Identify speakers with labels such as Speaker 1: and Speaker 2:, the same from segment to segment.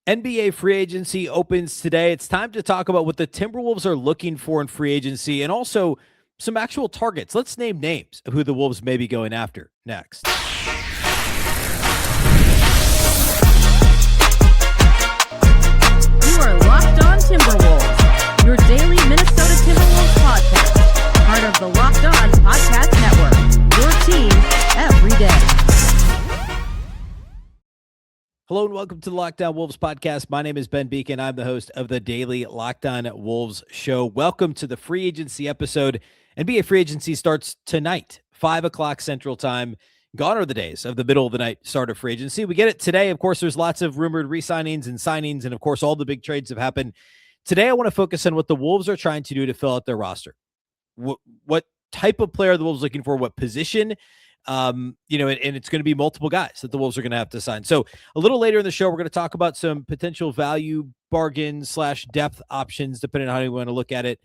Speaker 1: NBA free agency opens today. It's time to talk about what the Timberwolves are looking for in free agency and also some actual targets. Let's name names of who the Wolves may be going after next.
Speaker 2: You are Locked On Timberwolves, your daily Minnesota Timberwolves podcast, part of the Locked On Podcast Network, your team every day.
Speaker 1: Hello and welcome to the Locked On Wolves podcast. My name is Ben Beecken. I'm the host of the daily Locked On Wolves show. Welcome to the free agency episode. NBA free agency starts tonight, 5 o'clock Central Time. Gone are the days of the middle of the night start of free agency. We get it today. Of course, there's lots of rumored re-signings and signings, and of course, all the big trades have happened. Today, I want to focus on what the Wolves are trying to do to fill out their roster. What type of player the Wolves are looking for, what position, and it's going to be multiple guys that the Wolves are going to have to sign. So a little later in the show, we're going to talk about some potential value bargains / depth options, depending on how you want to look at it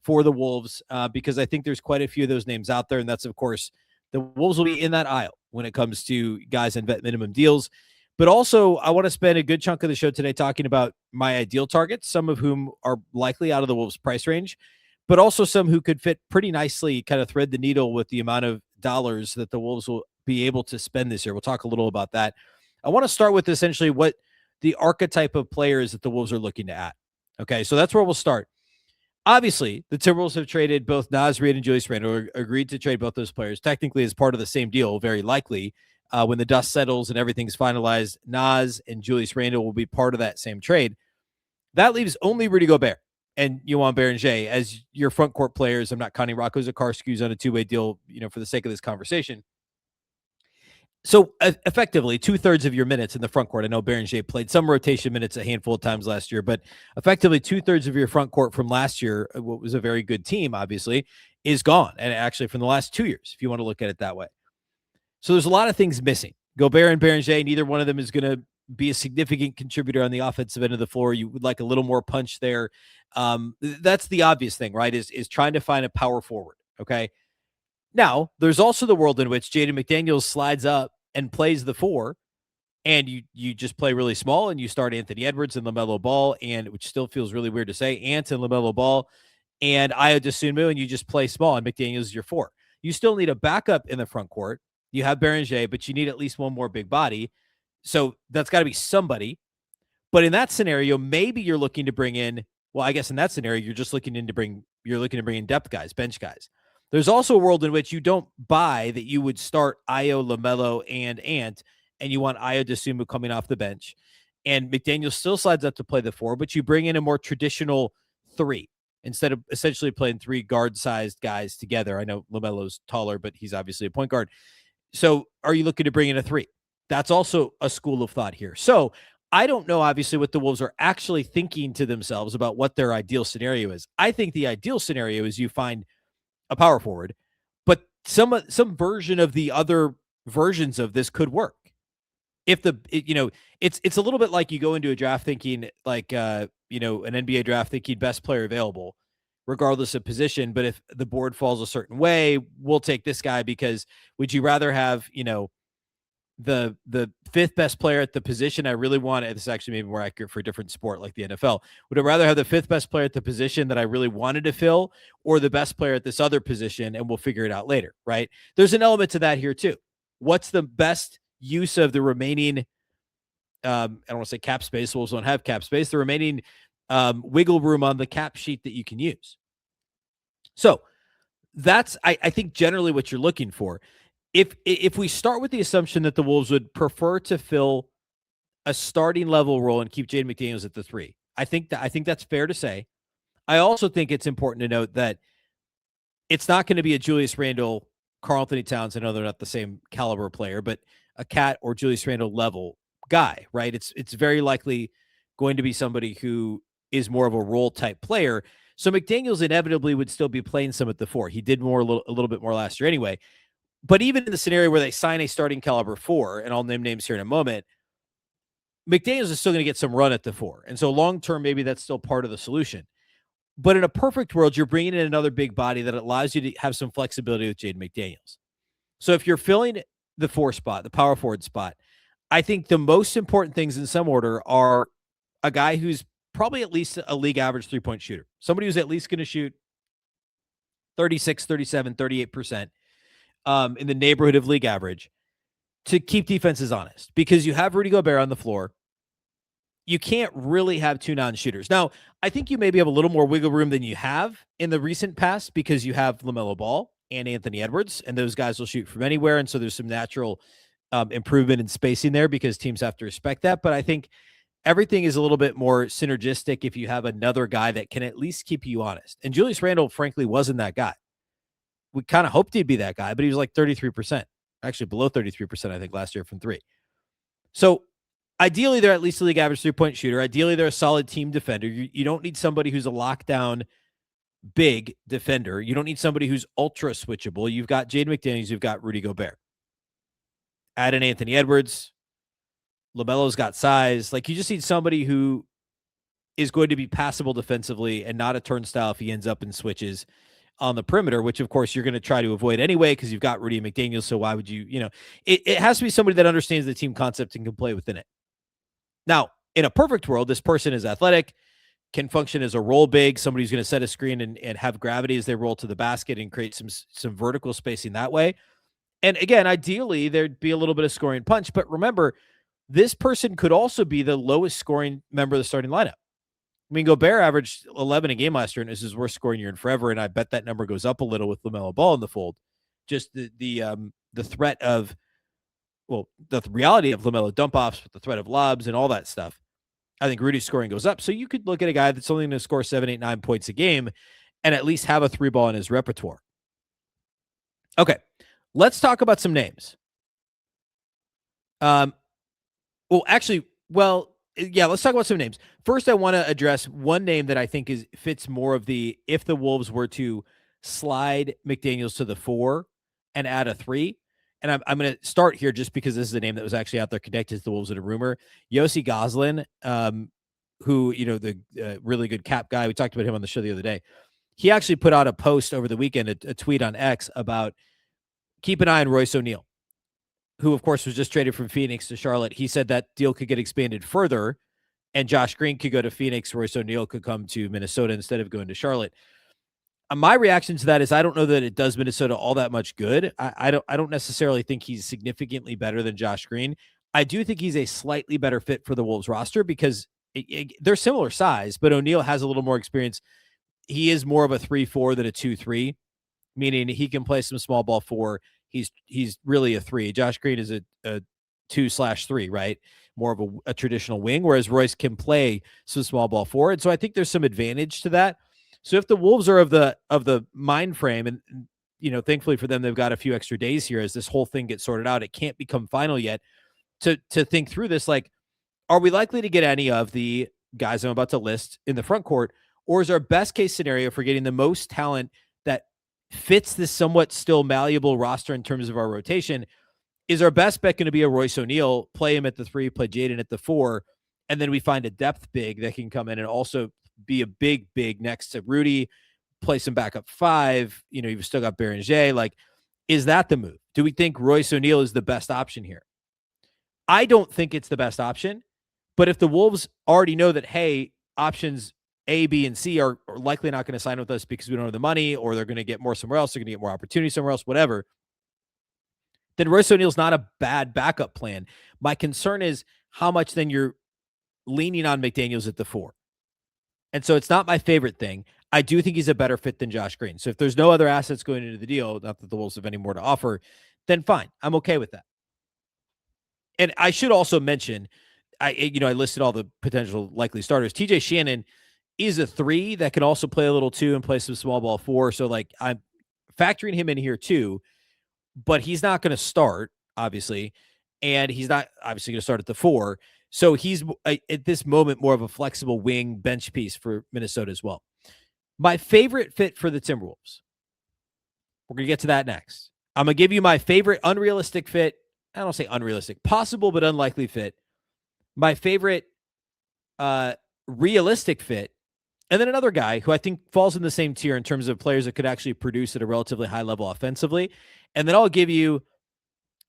Speaker 1: for the Wolves, because I think there's quite a few of those names out there. And that's, of course, the Wolves will be in that aisle when it comes to guys and vet minimum deals. But also, I want to spend a good chunk of the show today talking about my ideal targets, some of whom are likely out of the Wolves' price range, but also some who could fit pretty nicely, kind of thread the needle with the amount of dollars that the Wolves will be able to spend this year. We'll talk a little about that. I want to start with essentially what the archetype of players that the Wolves are looking to add. Okay, so that's where we'll start. Obviously, the Timberwolves have traded both Naz Reid and Julius Randle, or agreed to trade both those players, technically as part of the same deal, very likely. When the dust settles and everything's finalized, Naz and Julius Randle will be part of that same trade. That leaves only Rudy Gobert and Juwan Berenger as your front court players. I'm not counting Rocco Zakarsky's on a two-way deal, for the sake of this conversation. So effectively, 2/3 of your minutes in the front court. I know Berenger played some rotation minutes a handful of times last year, but effectively 2/3 of your front court from last year, what was a very good team, obviously, is gone. And actually from the last 2 years, if you want to look at it that way. So there's a lot of things missing. Gobert and Berenger, neither one of them is going to be a significant contributor on the offensive end of the floor. You would like a little more punch there. That's the obvious thing, right? Is trying to find a power forward. Okay. Now, there's also the world in which Jaden McDaniels slides up and plays the 4, and you just play really small, and you start Anthony Edwards and LaMelo Ball, and which still feels really weird to say, Ant and LaMelo Ball, and Ayo Dosunmu, and you just play small, and McDaniels is your 4. You still need a backup in the front court. You have Berenger, but you need at least one more big body. So that's got to be somebody. But in that scenario, maybe you're looking to bring in, well, I guess in that scenario, you're looking to bring in depth guys, bench guys. There's also a world in which you don't buy that you would start Ayo, LaMelo, and Ant, and you want Ayo Dosunmu coming off the bench. And McDaniel still slides up to play the 4, but you bring in a more traditional 3 instead of essentially playing 3 guard-sized guys together. I know LaMelo's taller, but he's obviously a point guard. So are you looking to bring in a 3? That's also a school of thought here. So I don't know, obviously, what the Wolves are actually thinking to themselves about what their ideal scenario is. I think the ideal scenario is you find a power forward, but some version of the other versions of this could work. If it's a little bit like you go into a draft thinking like, an NBA draft thinking best player available, regardless of position. But if the board falls a certain way, we'll take this guy because would you rather have, the 5th best player at the position I really want? This is actually maybe more accurate for a different sport like the NFL. Would I rather have the 5th best player at the position that I really wanted to fill, or the best player at this other position, and we'll figure it out later, right? There's an element to that here too. What's the best use of the remaining, I don't want to say cap space, Wolves don't have cap space, the remaining wiggle room on the cap sheet that you can use. So that's, I think, generally what you're looking for. If we start with the assumption that the Wolves would prefer to fill a starting level role and keep Jaden McDaniels at the 3, I think that's fair to say. I also think it's important to note that it's not going to be a Julius Randle, Karl-Anthony Towns. I know they're not the same caliber player, but a Cat or Julius Randle level guy, right? It's very likely going to be somebody who is more of a role type player. So McDaniels inevitably would still be playing some at the 4. He did a little bit more last year anyway. But even in the scenario where they sign a starting caliber 4, and I'll name names here in a moment, McDaniels is still going to get some run at the 4. And so long-term, maybe that's still part of the solution. But in a perfect world, you're bringing in another big body that allows you to have some flexibility with Jaden McDaniels. So if you're filling the 4 spot, the power forward spot, I think the most important things in some order are a guy who's probably at least a league average 3-point shooter, somebody who's at least going to shoot 36, 37, 38% in the neighborhood of league average to keep defenses honest, because you have Rudy Gobert on the floor. You can't really have two non-shooters. Now, I think you maybe have a little more wiggle room than you have in the recent past because you have LaMelo Ball and Anthony Edwards, and those guys will shoot from anywhere. And so there's some natural improvement in spacing there because teams have to respect that. But I think everything is a little bit more synergistic if you have another guy that can at least keep you honest. And Julius Randle, frankly, wasn't that guy. We kind of hoped he'd be that guy, but he was like 33%, actually below 33%, I think, last year from three. So ideally, they're at least a league average 3-point shooter. Ideally, they're a solid team defender. You don't need somebody who's a lockdown big defender. You don't need somebody who's ultra switchable. You've got Jaden McDaniels. You've got Rudy Gobert. Add in Anthony Edwards. LaMelo's got size. Like, you just need somebody who is going to be passable defensively and not a turnstile if he ends up in switches on the perimeter, which of course you're going to try to avoid anyway because you've got Rudy and McDaniels. So why would you, it has to be somebody that understands the team concept and can play within it. Now, in a perfect world, this person is athletic, can function as a roll big, somebody who's going to set a screen and have gravity as they roll to the basket and create some vertical spacing that way. And again, ideally, there'd be a little bit of scoring punch. But remember, this person could also be the lowest scoring member of the starting lineup. I mean, Gobert averaged 11 a game last year, and this is his worst scoring year in forever. And I bet that number goes up a little with LaMelo Ball in the fold. Just the threat of, well, the reality of LaMelo dump-offs with the threat of lobs and all that stuff. I think Rudy's scoring goes up. So you could look at a guy that's only going to score 7, 8, 9 points a game and at least have a 3-ball in his repertoire. Okay, let's talk about some names. Let's talk about some names. First, I want to address one name that I think fits more of the, if the Wolves were to slide McDaniels to the 4 and add a 3. And I'm going to start here just because this is a name that was actually out there connected to the Wolves in a rumor. Yossi Goslin, who, the really good cap guy. We talked about him on the show the other day. He actually put out a post over the weekend, a tweet on X about keep an eye on Royce O'Neal, who, of course, was just traded from Phoenix to Charlotte. He said that deal could get expanded further, and Josh Green could go to Phoenix. Royce O'Neal could come to Minnesota instead of going to Charlotte. My reaction to that is I don't know that it does Minnesota all that much good. I don't necessarily think he's significantly better than Josh Green. I do think he's a slightly better fit for the Wolves roster because they're similar size, but O'Neal has a little more experience. He is more of a 3-4 than a 2-3, meaning he can play some small ball 4. He's really a 3. Josh Green is a 2/3, right? More of a traditional wing, whereas Royce can play some small ball 4. And so I think there's some advantage to that. So if the Wolves are of the mind frame, and thankfully for them, they've got a few extra days here as this whole thing gets sorted out. It can't become final yet. To think through this, like, are we likely to get any of the guys I'm about to list in the front court, or is our best case scenario for getting the most talent that fits this somewhat still malleable roster in terms of our rotation? Is our best bet going to be a Royce O'Neal, play him at the 3, play Jaden at the 4, and then we find a depth big that can come in and also be a big next to Rudy, play some backup 5. You've still got Berenger. Like, is that the move? Do we think Royce O'Neal is the best option here? I don't think it's the best option, but if the Wolves already know that, hey, options A, B, and C are likely not going to sign with us because we don't have the money, or they're going to get more somewhere else, they're going to get more opportunity somewhere else, whatever, then Royce O'Neal's not a bad backup plan. My concern is how much then you're leaning on McDaniels at the 4. And so it's not my favorite thing. I do think he's a better fit than Josh Green. So if there's no other assets going into the deal, not that the Wolves have any more to offer, then fine. I'm okay with that. And I should also mention, I listed all the potential likely starters. TJ Shannon is a 3 that can also play a little 2 and play some small ball 4. So like, I'm factoring him in here too, but he's not going to start, obviously. And he's not obviously going to start at the 4. So he's at this moment more of a flexible wing bench piece for Minnesota as well. My favorite fit for the Timberwolves. We're going to get to that next. I'm going to give you my favorite unrealistic fit. I don't say unrealistic, possible but unlikely fit. My favorite realistic fit. And then another guy who I think falls in the same tier in terms of players that could actually produce at a relatively high level offensively. And then I'll give you,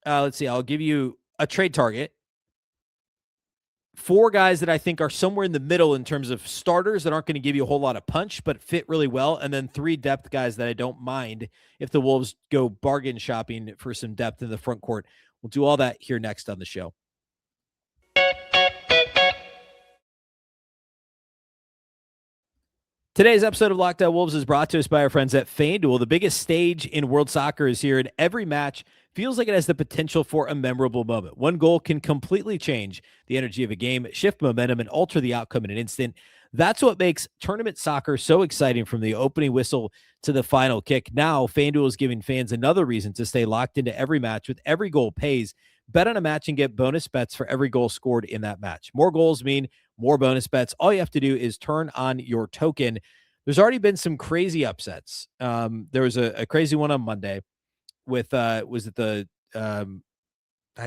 Speaker 1: I'll give you a trade target 4 guys that I think are somewhere in the middle in terms of starters that aren't going to give you a whole lot of punch, but fit really well. And then 3 depth guys that I don't mind if the Wolves go bargain shopping for some depth in the front court. We'll do all that here next on the show. Today's episode of Locked On Wolves is brought to us by our friends at FanDuel. The biggest stage in world soccer is here, and every match feels like it has the potential for a memorable moment. One goal can completely change the energy of a game, shift momentum, and alter the outcome in an instant. That's what makes tournament soccer so exciting, from the opening whistle to the final kick. Now, FanDuel is giving fans another reason to stay locked into every match with every goal pays. Bet on a match and get bonus bets for every goal scored in that match. More goals mean more bonus bets. All you have to do is turn on your token. There's already been some crazy upsets. There was a crazy one on Monday with I think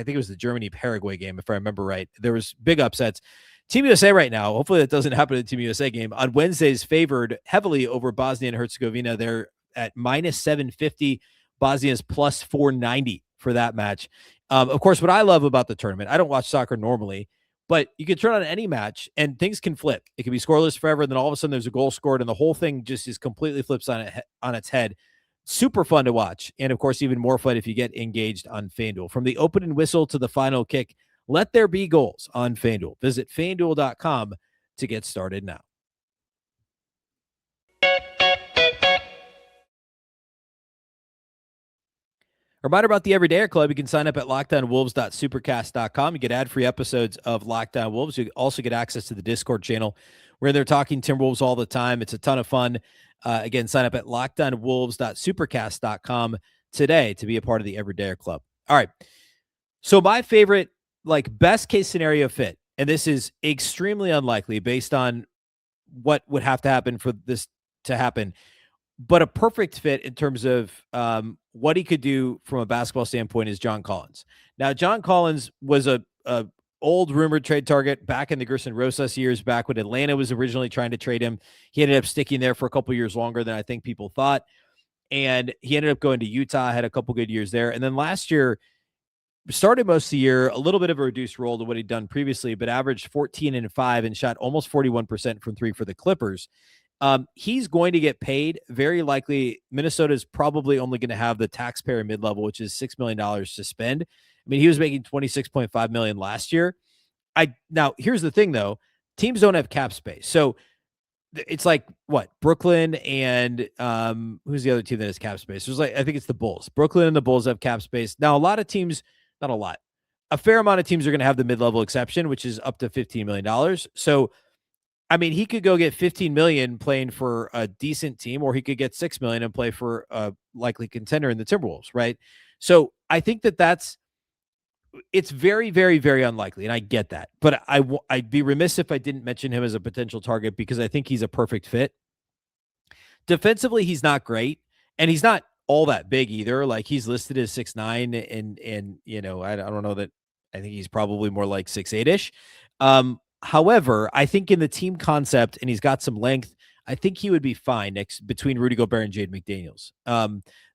Speaker 1: it was the Germany-Paraguay game, if I remember right. There was big upsets. Team USA right now, hopefully that doesn't happen in the Team USA game, on Wednesday's favored heavily over Bosnia and Herzegovina. They're at minus 750. Bosnia's plus 490 for that match. Of course, what I love about the tournament, I don't watch soccer normally, but you can turn on any match and things can flip. It can be scoreless forever, and then all of a sudden there's a goal scored, and the whole thing just is completely flips on its head. Super fun to watch, and of course, even more fun if you get engaged on FanDuel. From the opening whistle to the final kick, let there be goals on FanDuel. Visit FanDuel.com to get started now. A reminder about the Everydayer Club. You can sign up at LockedOnWolves.supercast.com. You get ad-free episodes of Locked On Wolves. You also get access to the Discord channel where they're talking Timberwolves all the time. It's a ton of fun. Again, sign up at LockedOnWolves.supercast.com today to be a part of the Everydayer Club. All right. So my favorite, best case scenario fit, and this is extremely unlikely based on what would have to happen for this to happen, but a perfect fit in terms of what he could do from a basketball standpoint is John Collins. Now, John Collins was a old rumored trade target back in the Gerson Rosas years, back when Atlanta was originally trying to trade him. He ended up sticking there for a couple years longer than I think people thought, and he ended up going to Utah, had a couple good years there, and then last year started most of the year a little bit of a reduced role to what he'd done previously, but averaged 14 and 5 and shot almost 41% from 3 for the Clippers. He's going to get paid. Very likely, Minnesota's probably only going to have the taxpayer mid-level, which is $6 million to spend. I mean, he was making $26.5 million last year. Now, here's the thing, though. Teams don't have cap space. So it's like, what? Brooklyn and who's the other team that has cap space? I think it's the Bulls. Brooklyn and the Bulls have cap space. Now, a lot of teams, not a lot, a fair amount of teams are going to have the mid-level exception, which is up to $15 million. So, I mean, he could go get $15 million playing for a decent team, or he could get $6 million and play for a likely contender in the Timberwolves, right? So I think it's very, very, very unlikely, and I get that. But I'd be remiss if I didn't mention him as a potential target because I think he's a perfect fit. Defensively, he's not great, and he's not all that big either. Like, he's listed as 6'9", and you know, I don't know that. I think he's probably more like 6'8"-ish. However, I think in the team concept, and he's got some length, I think he would be fine between Rudy Gobert and Jaden McDaniels.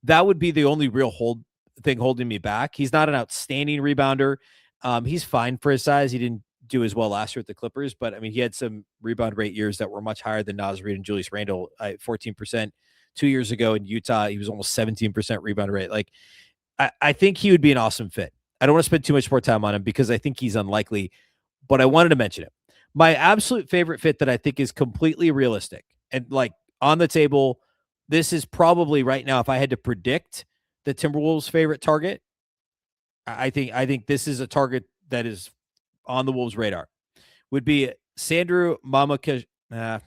Speaker 1: That would be the only real thing holding me back. He's not an outstanding rebounder. He's fine for his size. He didn't do as well last year at the Clippers, but I mean, he had some rebound rate years that were much higher than Naz Reid and Julius Randle. 14% 2 years ago in Utah. He was almost 17% rebound rate. Like, I think he would be an awesome fit. I don't want to spend too much more time on him because I think he's unlikely, but I wanted to mention it. My absolute favorite fit that I think is completely realistic and on the table, this is probably right now, if I had to predict the Timberwolves' favorite target, I think this is a target that is on the Wolves' radar, would be Sandro Mamukelashvili. I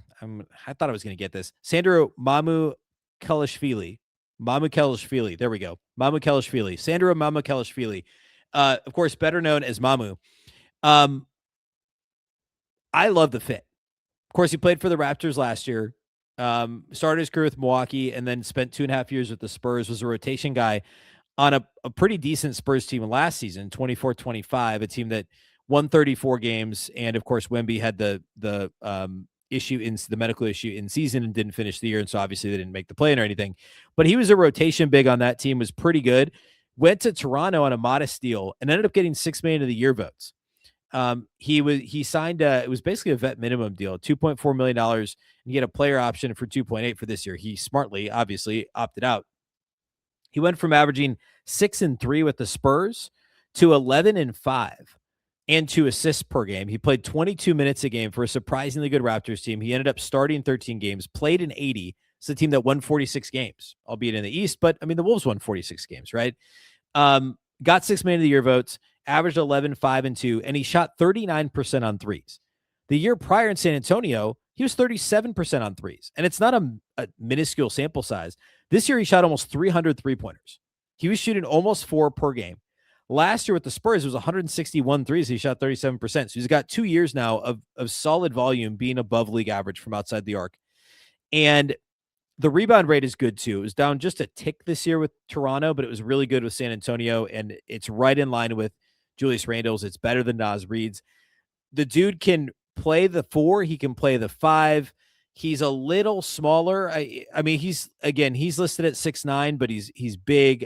Speaker 1: thought I was going to get this. Sandro Mamukelashvili. There we go. Mamukelashvili. Sandro Mamukelashvili. Of course, better known as Mamu. I love the fit. Of course, he played for the Raptors last year, started his career with Milwaukee, and then spent 2.5 years with the Spurs, was a rotation guy on a pretty decent Spurs team last season, 24-25, a team that won 34 games. And of course, Wemby had the medical issue in season and didn't finish the year. And so obviously they didn't make the play-in or anything, but he was a rotation big on that team, was pretty good. Went to Toronto on a modest deal and ended up getting $6 million of the year votes. He signed it was basically a vet minimum deal, $2.4 million, and he had a player option for 2.8 for this year. He smartly, obviously, opted out. He went from averaging 6-3 with the Spurs to 11-5 and 2 assists per game. He played 22 minutes a game for a surprisingly good Raptors team. He ended up starting 13 games, played in 80. It's a team that won 46 games, albeit in the East, but I mean, the Wolves won 46 games, right? Got 6 Man of the Year votes, averaged 11, 5, and 2, and he shot 39% on threes. The year prior in San Antonio, he was 37% on threes. And it's not a minuscule sample size. This year, he shot almost 300 3-pointers. He was shooting almost 4 per game. Last year with the Spurs, it was 161 threes. He shot 37%. So he's got 2 years now of solid volume being above league average from outside the arc. And the rebound rate is good too. It was down just a tick this year with Toronto, but it was really good with San Antonio. And it's right in line with Julius Randle's. It's better than Naz Reid's. The dude can play the 4. He can play the 5. He's a little smaller. I mean, he's listed at 6'9", but he's big.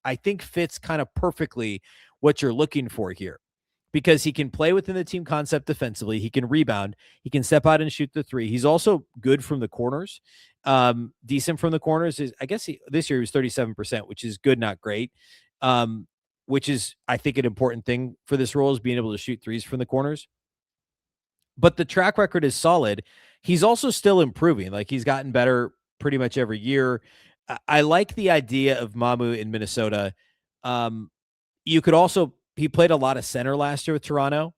Speaker 1: I think fits kind of perfectly what you're looking for here, because he can play within the team concept defensively. He can rebound. He can step out and shoot the 3. He's also good from the corners. Decent from the corners. This year he was 37%, which is good, not great. Which is, I think, an important thing for this role, is being able to shoot threes from the corners. But the track record is solid. He's also still improving. Like, he's gotten better pretty much every year. I like the idea of Mamu in Minnesota. He played a lot of center last year with Toronto.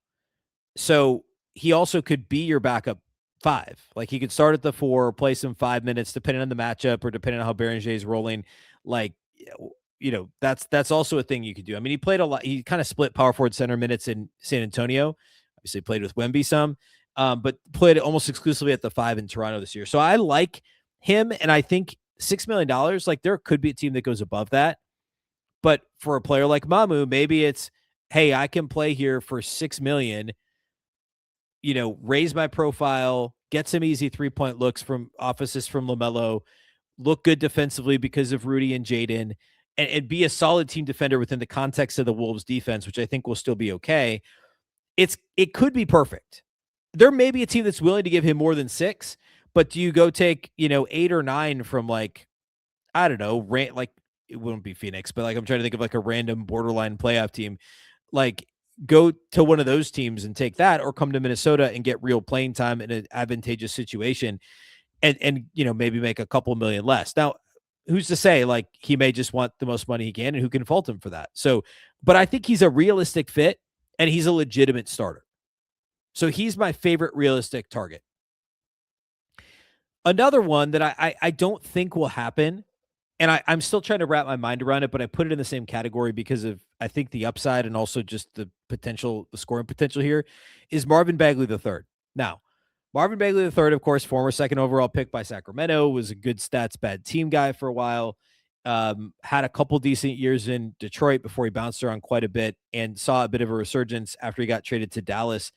Speaker 1: So he also could be your backup 5. Like, he could start at the 4, play some 5 minutes, depending on the matchup or depending on how Bélanger is rolling. Like, that's also a thing you could do. I mean, he played a lot. He kind of split power forward center minutes in San Antonio. Obviously played with Wemby some, but played almost exclusively at the 5 in Toronto this year. So I like him, and I think $6 million, like, there could be a team that goes above that. But for a player like Mamu, maybe it's, hey, I can play here for $6 million, raise my profile, get some easy 3-point looks from assists from LaMelo, look good defensively because of Rudy and Jaden, and be a solid team defender within the context of the Wolves defense, which I think will still be okay. It could be perfect. There may be a team that's willing to give him more than 6, but do you go take, 8 or 9 from, like, I don't know, like, it wouldn't be Phoenix, but, like, I'm trying to think of, like, a random borderline playoff team. Like, go to one of those teams and take that, or come to Minnesota and get real playing time in an advantageous situation and maybe make a couple million less. Now, who's to say, like, he may just want the most money he can, and who can fault him for that? So, but I think he's a realistic fit, and he's a legitimate starter. So he's my favorite realistic target. Another one that I don't think will happen, and I'm still trying to wrap my mind around it, but I put it in the same category because of, I think, the upside and also just the scoring potential here, is Marvin Bagley III. Now, Marvin Bagley III, of course, former 2nd overall pick by Sacramento, was a good stats, bad team guy for a while. Had a couple decent years in Detroit before he bounced around quite a bit and saw a bit of a resurgence after he got traded to Dallas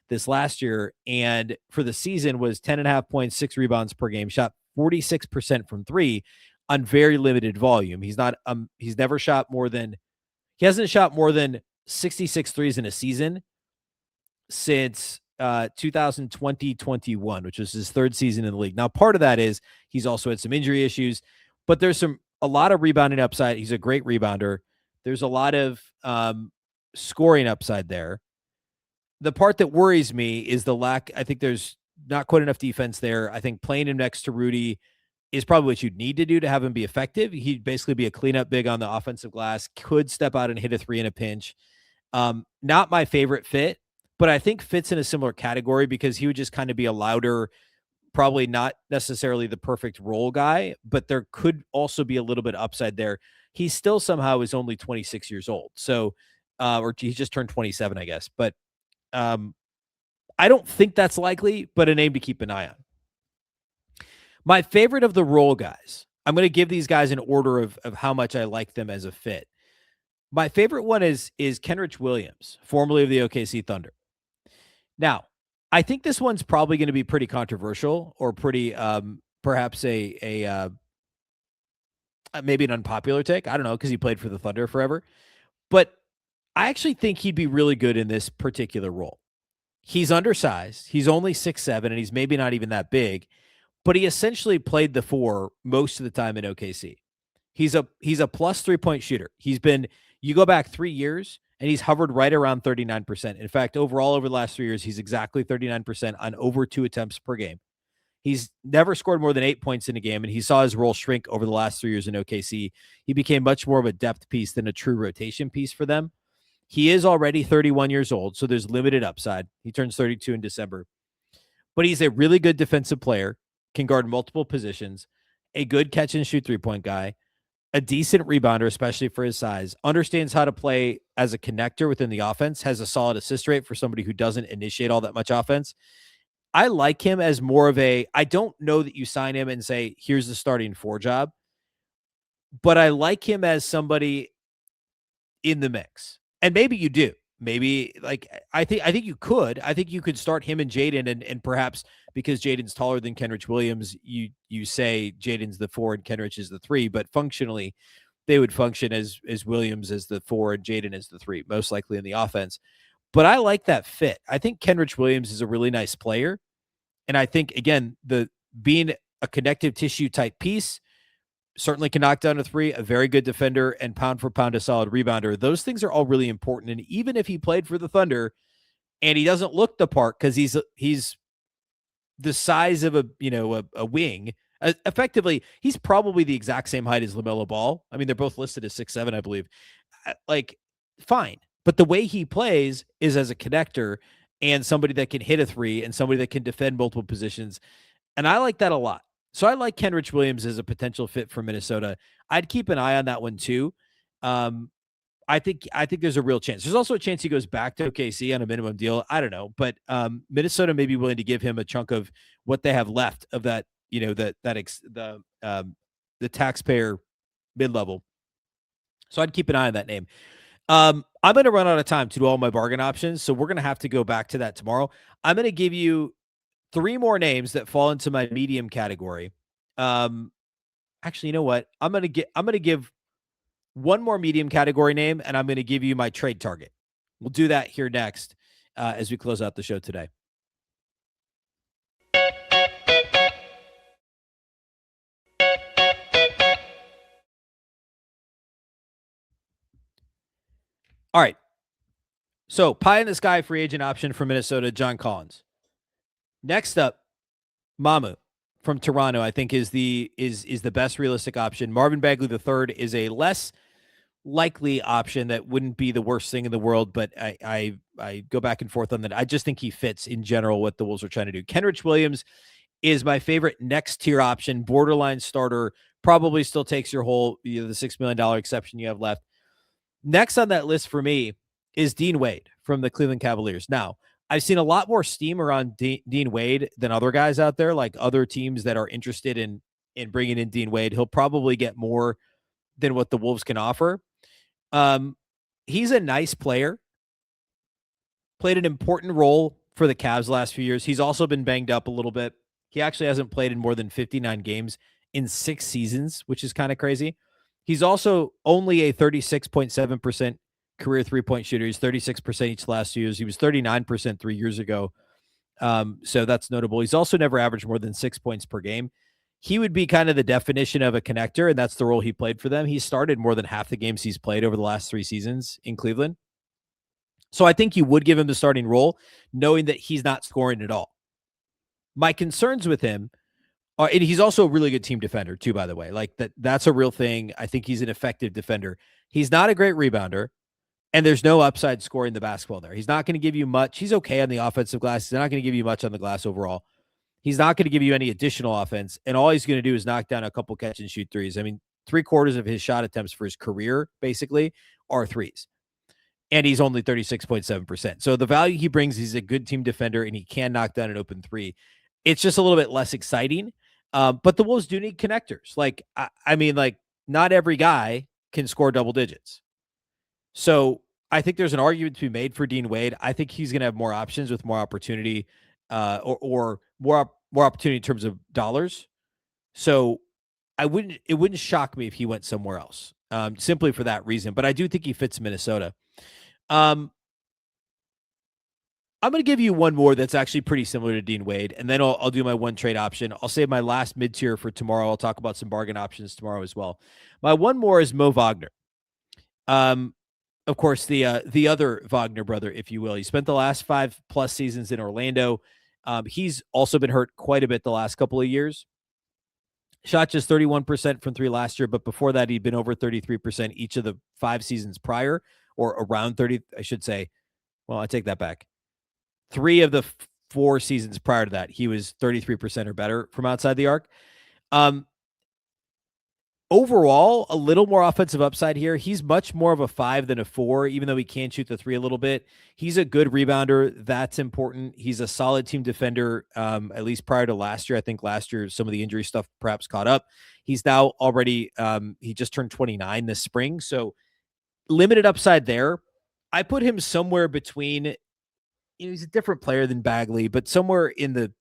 Speaker 1: this last year. And for the season was 10.5 points, 6 rebounds per game, shot 46% from 3 on very limited volume. He hasn't shot more than 66 threes in a season since 2020-21, which was his 3rd season in the league. Now, part of that is he's also had some injury issues, but there's a lot of rebounding upside. He's a great rebounder. There's a lot of scoring upside there. The part that worries me is the lack. I think there's not quite enough defense there. I think playing him next to Rudy is probably what you'd need to do to have him be effective. He'd basically be a cleanup big on the offensive glass, could step out and hit a 3 in a pinch. Not my favorite fit, but I think fits in a similar category because he would just kind of be a louder, probably not necessarily the perfect role guy, but there could also be a little bit upside there. He still somehow is only 26 years old. So, or he just turned 27, I guess. But I don't think that's likely, but a name to keep an eye on. My favorite of the role guys, I'm going to give these guys an order of how much I like them as a fit. My favorite one is Kenrich Williams, formerly of the OKC Thunder. Now, I think this one's probably going to be pretty controversial, or pretty perhaps a maybe an unpopular take. I don't know, because he played for the Thunder forever. But I actually think he'd be really good in this particular role. He's undersized. He's only 6'7", and he's maybe not even that big, but he essentially played the four most of the time in OKC. He's a plus 3-point shooter. You go back 3 years and he's hovered right around 39%. In fact, overall over the last 3 years, he's exactly 39% on over 2 attempts per game. He's never scored more than 8 points in a game, and he saw his role shrink over the last 3 years in OKC. He became much more of a depth piece than a true rotation piece for them. He is already 31 years old, so there's limited upside. He turns 32 in December. But he's a really good defensive player, can guard multiple positions, a good catch and shoot three-point guy, a decent rebounder, especially for his size, understands how to play as a connector within the offense, has a solid assist rate for somebody who doesn't initiate all that much offense. I like him as more of I don't know that you sign him and say, here's the starting four job, but I like him as somebody in the mix. And maybe you do. Maybe I think you could. I think you could start him and Jaden, and perhaps because Jaden's taller than Kenrich Williams, you say Jaden's the 4 and Kenrich is the 3, but functionally they would function as Williams as the 4 and Jaden as the 3, most likely in the offense. But I like that fit. I think Kenrich Williams is a really nice player. And I think, again, the being a connective tissue type piece, certainly can knock down a 3, a very good defender, and pound for pound a solid rebounder. Those things are all really important. And even if he played for the Thunder and he doesn't look the part because he's the size of a wing, effectively, he's probably the exact same height as LaMelo Ball. I mean, they're both listed as 6'7", I believe. Fine. But the way he plays is as a connector and somebody that can hit a 3 and somebody that can defend multiple positions. And I like that a lot. So I like Kenrich Williams as a potential fit for Minnesota. I'd keep an eye on that one too. I think there's a real chance. There's also a chance he goes back to OKC on a minimum deal. I don't know, but Minnesota may be willing to give him a chunk of what they have left of that, the taxpayer mid-level. So I'd keep an eye on that name. I'm going to run out of time to do all my bargain options, so we're going to have to go back to that tomorrow. I'm going to give you 3 more names that fall into my medium category. Actually, you know what? I'm going to give one more medium category name, and I'm going to give you my trade target. We'll do that here next as we close out the show today. All right. So, pie in the sky free agent option for Minnesota, John Collins. Next up, Mamu from Toronto, I think is the best realistic option. Marvin Bagley III is a less likely option that wouldn't be the worst thing in the world, but I go back and forth on that. I just think he fits in general what the Wolves are trying to do. Kenrich Williams is my favorite next tier option, borderline starter, probably still takes your whole the $6 million exception you have left. Next on that list for me is Dean Wade from the Cleveland Cavaliers. Now, I've seen a lot more steam around Dean Wade than other guys out there, like other teams that are interested in bringing in Dean Wade. He'll probably get more than what the Wolves can offer. He's a nice player, played an important role for the Cavs the last few years. He's also been banged up a little bit. He actually hasn't played in more than 59 games in 6 seasons, which is kind of crazy. He's also only a 36.7% career three-point shooter. He's 36% each last 2 years. He was 39% 3 years ago. So that's notable. He's also never averaged more than 6 points per game. He would be kind of the definition of a connector, and that's the role he played for them. He started more than half the games he's played over the last 3 seasons in Cleveland. So I think you would give him the starting role, knowing that he's not scoring at all. My concerns with him are, and he's also a really good team defender too, by the way. Like that's a real thing. I think he's an effective defender. He's not a great rebounder, and there's no upside scoring the basketball there. He's not going to give you much. He's okay on the offensive glass. He's not going to give you much on the glass overall. He's not going to give you any additional offense, and all he's going to do is knock down a couple catch and shoot threes. I mean, 3/4 of his shot attempts for his career basically are threes, and he's only 36.7%. So the value he brings, he's a good team defender, and he can knock down an open 3. It's just a little bit less exciting, but the Wolves do need connectors. I mean, not every guy can score double digits. So I think there's an argument to be made for Dean Wade. I think he's going to have more options with more opportunity, or more opportunity in terms of dollars. So it wouldn't shock me if he went somewhere else, simply for that reason. But I do think he fits Minnesota. Um, I'm going to give you one more that's actually pretty similar to Dean Wade, and then I'll do my one trade option. I'll save my last mid tier for tomorrow. I'll talk about some bargain options tomorrow as well. My one more is Mo Wagner. Of course, the other Wagner brother, if you will. He spent the last 5+ seasons in Orlando. He's also been hurt quite a bit the last couple of years. Shot just 31% from three last year, but before that, he'd been over 33% each of the 5 seasons prior, or around 30, I should say. Well, I take that back. 3 of the 4 seasons prior to that, he was 33% or better from outside the arc. Overall, a little more offensive upside here. He's much more of a 5 than a 4, even though he can shoot the 3 a little bit. He's a good rebounder. That's important. He's a solid team defender, at least prior to last year. I think last year, some of the injury stuff perhaps caught up. He's now already, he just turned 29 this spring. So limited upside there. I put him somewhere between, he's a different player than Bagley, but somewhere in the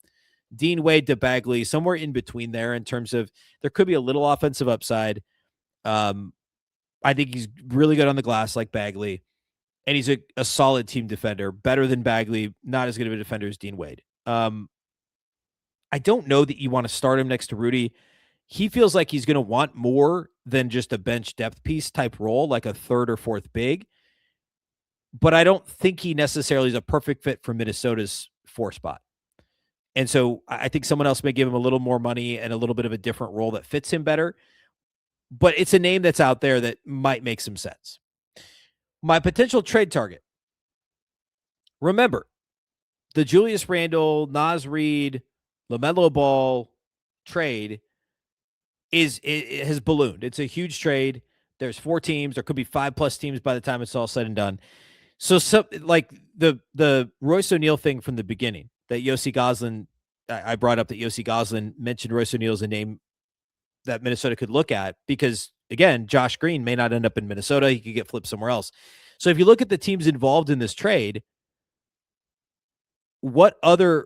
Speaker 1: Dean Wade to Bagley, somewhere in between there in terms of there could be a little offensive upside. I think he's really good on the glass like Bagley, and he's a solid team defender, better than Bagley, not as good of a defender as Dean Wade. I don't know that you want to start him next to Rudy. He feels like he's going to want more than just a bench depth piece type role, like a third or fourth big. But I don't think he necessarily is a perfect fit for Minnesota's 4 spot. And so I think someone else may give him a little more money and a little bit of a different role that fits him better. But it's a name that's out there that might make some sense. My potential trade target. Remember, the Julius Randle, Naz Reid, LaMelo Ball trade it has ballooned. It's a huge trade. There's 4 teams. There could be 5+ teams by the time it's all said and done. So like the Royce O'Neal thing from the beginning, that Yossi Goslin, I brought up that Yossi Goslin mentioned Royce O'Neal as a name that Minnesota could look at because, again, Josh Green may not end up in Minnesota. He could get flipped somewhere else. So if you look at the teams involved in this trade, the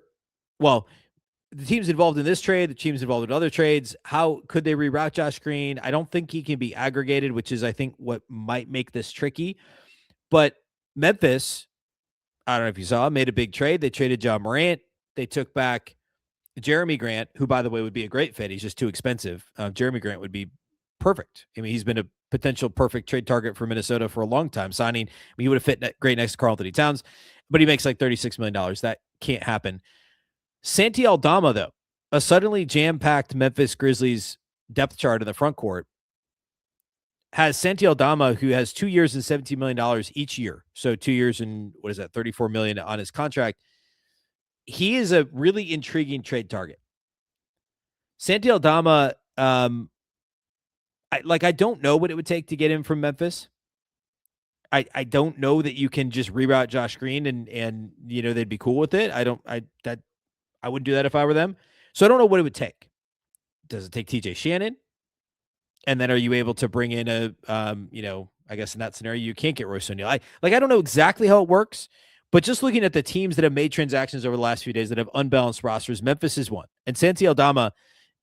Speaker 1: teams involved in this trade, the teams involved in other trades, how could they reroute Josh Green? I don't think he can be aggregated, which is, I think, what might make this tricky. But Memphis, I don't know if you saw, made a big trade. They traded John Morant. They took back Jeremy Grant, who, by the way, would be a great fit. He's just too expensive. Jeremy Grant would be perfect. I mean, he's been a potential perfect trade target for Minnesota for a long time. He would have fit great next to Karl-Anthony Towns, but he makes like $36 million. That can't happen. Santi Aldama, though, a suddenly jam-packed Memphis Grizzlies depth chart in the front court, has Santi Aldama, who has 2 years and $17 million each year. So 2 years and $34 million on his contract. He is a really intriguing trade target. Santi Aldama, I don't know what it would take to get him from Memphis. I don't know that you can just reroute Josh Green and they'd be cool with it. I wouldn't do that if I were them. So I don't know what it would take. Does it take TJ Shannon? And then are you able to bring in I guess in that scenario, you can't get Royce O'Neal. I don't know exactly how it works, but just looking at the teams that have made transactions over the last few days that have unbalanced rosters, Memphis is one. And Santi Aldama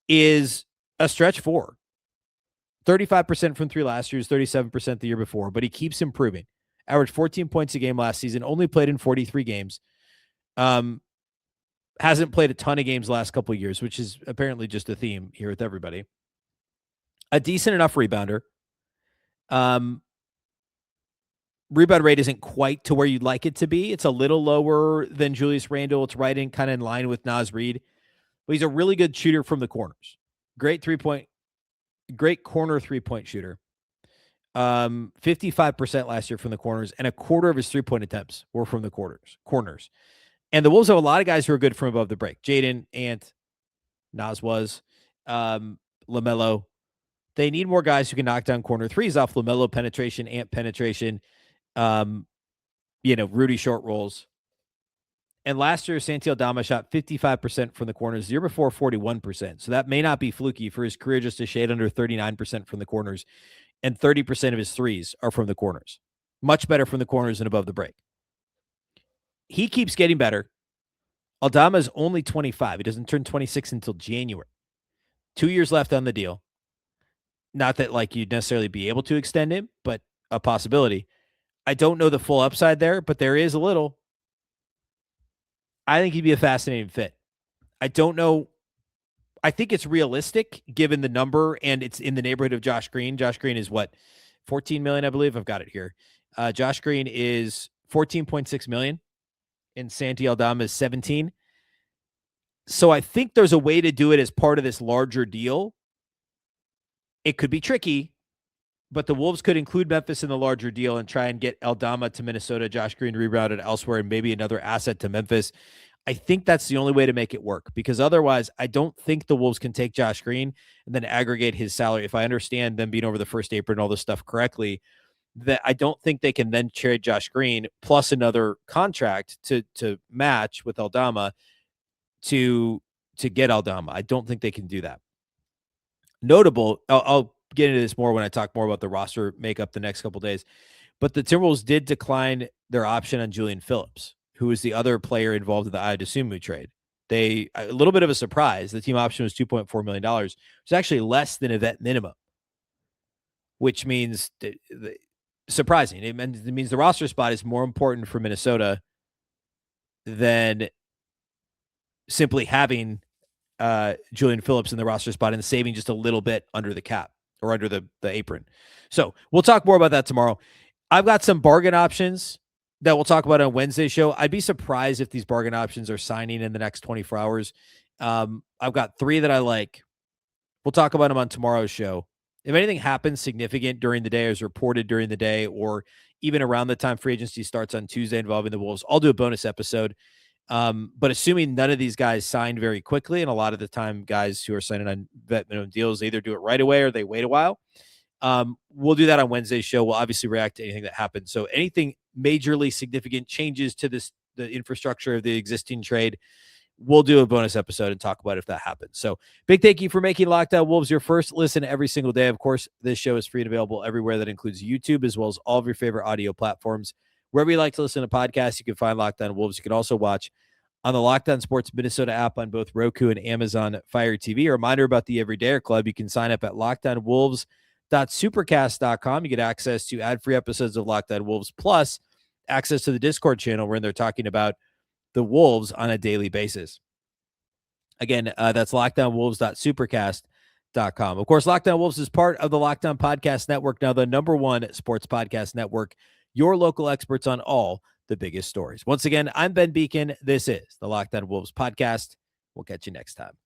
Speaker 1: is a stretch 4. 35% from 3 last year, 37% the year before, but he keeps improving. Averaged 14 points a game last season, only played in 43 games. Hasn't played a ton of games the last couple of years, which is apparently just a theme here with everybody. A decent enough rebounder. Rebound rate isn't quite to where you'd like it to be. It's a little lower than Julius Randle. It's right in kind of in line with Naz Reid. But he's a really good shooter from the corners. Great corner 3-point shooter. 55% last year from the corners, and a quarter of his 3-point attempts were from the corners. And the Wolves have a lot of guys who are good from above the break. Jaden, Ant, Naz was, LaMelo. They need more guys who can knock down corner threes off LaMelo penetration, Ant penetration, Rudy short rolls. And last year, Santi Aldama shot 55% from the corners. The year before, 41%. So that may not be fluky for his career, just a shade under 39% from the corners. And 30% of his threes are from the corners. Much better from the corners and above the break. He keeps getting better. Aldama is only 25. He doesn't turn 26 until January. 2 years left on the deal. Not that you'd necessarily be able to extend him, but a possibility. I don't know the full upside there, but there is a little. I think he'd be a fascinating fit. I don't know. I think it's realistic given the number, and it's in the neighborhood of Josh Green. Josh Green is what, 14 million, I believe. I've got it here. Josh Green is 14.6 million, and Santi Aldama is 17. So I think there's a way to do it as part of this larger deal. It could be tricky, but the Wolves could include Memphis in the larger deal and try and get Aldama to Minnesota, Josh Green rerouted elsewhere, and maybe another asset to Memphis. I think that's the only way to make it work, because otherwise I don't think the Wolves can take Josh Green and then aggregate his salary. If I understand them being over the first apron and all this stuff correctly, that I don't think they can then trade Josh Green plus another contract to match with Aldama to get Aldama. I don't think they can do that. Notable, I'll get into this more when I talk more about the roster makeup the next couple days, but the Timberwolves did decline their option on Julian Phillips, who is the other player involved in the Adesumu trade. A little bit of a surprise. The team option was $2.4 million. It's actually less than a vet minimum, which means surprising. It means the roster spot is more important for Minnesota than simply having Julian Phillips in the roster spot and saving just a little bit under the cap or under the apron. So we'll talk more about that tomorrow. I've got some bargain options that we'll talk about on Wednesday's show. I'd be surprised if these bargain options are signing in the next 24 hours. I've got 3 that I like. We'll talk about them on tomorrow's show. If anything happens significant during the day, as reported during the day, or even around the time free agency starts on Tuesday involving the Wolves, I'll do a bonus episode. But assuming none of these guys signed very quickly, and a lot of the time guys who are signing on vet minimum deals either do it right away or they wait a while. We'll do that on Wednesday's show. We'll obviously react to anything that happens. So anything majorly significant changes to the infrastructure of the existing trade, we'll do a bonus episode and talk about if that happens. So big thank you for making Locked On Wolves your first listen every single day. Of course, this show is free and available everywhere. That includes YouTube, as well as all of your favorite audio platforms. Wherever you like to listen to podcasts, you can find Locked On Wolves. You can also watch on the Locked On Sports Minnesota app on both Roku and Amazon Fire TV. A reminder about the Everydayer Club. You can sign up at lockedonwolves.supercast.com. You get access to ad-free episodes of Locked On Wolves, plus access to the Discord channel where they're talking about the Wolves on a daily basis. Again, that's lockedonwolves.supercast.com. Of course, Locked On Wolves is part of the Locked On Podcast Network, now the #1 sports podcast network, your local experts on all the biggest stories. Once again, I'm Ben Beecken. This is the Locked On Wolves podcast. We'll catch you next time.